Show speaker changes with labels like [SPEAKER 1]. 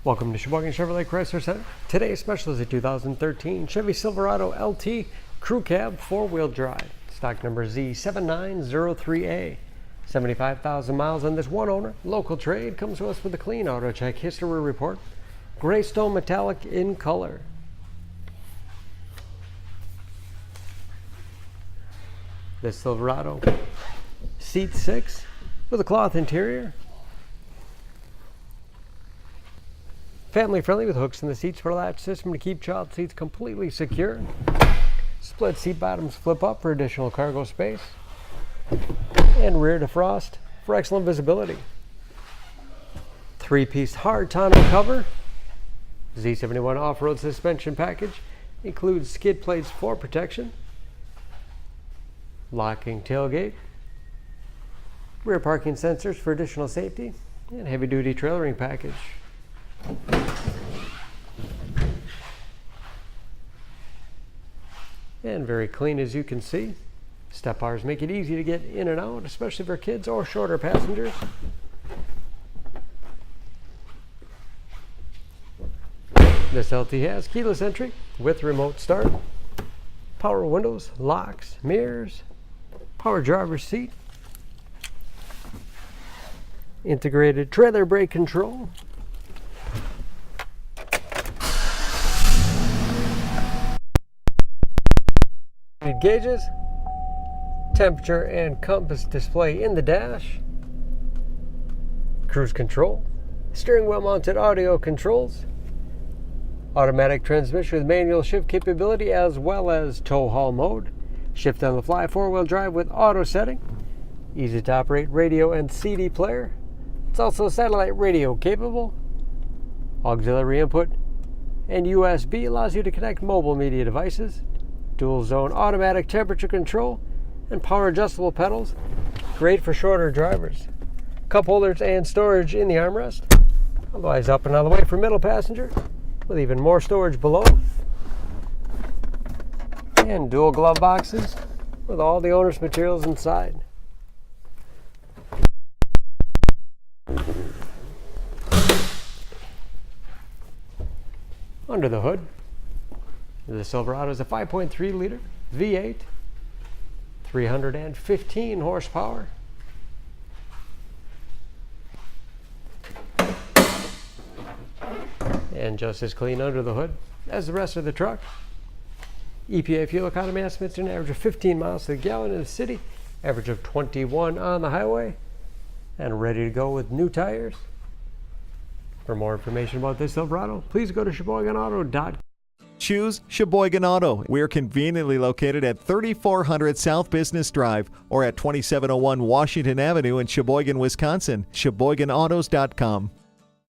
[SPEAKER 1] Welcome to Sheboygan Chevrolet Chrysler Center. Today's special is a 2013 Chevy Silverado LT Crew Cab 4-wheel drive. Stock number Z7903A. 75,000 miles on this one owner. Local trade. Comes to us with a clean auto check history report. Graystone metallic in color. This Silverado. Seat 6 with a cloth interior. Family friendly with hooks in the seats for a latch system to keep child seats completely secure. Split seat bottoms flip up for additional cargo space. And rear defrost for excellent visibility. 3-piece hard tonneau cover. Z71 off-road suspension package includes skid plates for protection. Locking tailgate. Rear parking sensors for additional safety. And heavy-duty trailering package. And very clean, as you can see. Step bars make it easy to get in and out, especially for kids or shorter passengers. This LT has keyless entry with remote start, power windows, locks, mirrors, power driver's seat, integrated trailer brake control, gauges, temperature and compass display in the dash, cruise control, steering wheel mounted audio controls, automatic transmission with manual shift capability as well as tow haul mode, shift on the fly 4-wheel drive with auto setting, easy to operate radio and CD player. It's also satellite radio capable, auxiliary input, and USB allows you to connect mobile media devices. Dual zone automatic temperature control and power adjustable pedals. Great for shorter drivers. Cup holders and storage in the armrest. Otherwise up and out of the way for middle passenger with even more storage below. And dual glove boxes with all the owner's materials inside. Under the hood, the Silverado is a 5.3 liter V8, 315 horsepower. And just as clean under the hood as the rest of the truck. EPA fuel economy estimates an average of 15 miles to the gallon in the city, average of 21 on the highway, and ready to go with new tires. For more information about this Silverado, please go to SheboyganAuto.com.
[SPEAKER 2] Choose Sheboygan Auto. We're conveniently located at 3400 South Business Drive or at 2701 Washington Avenue in Sheboygan, Wisconsin. SheboyganAutos.com.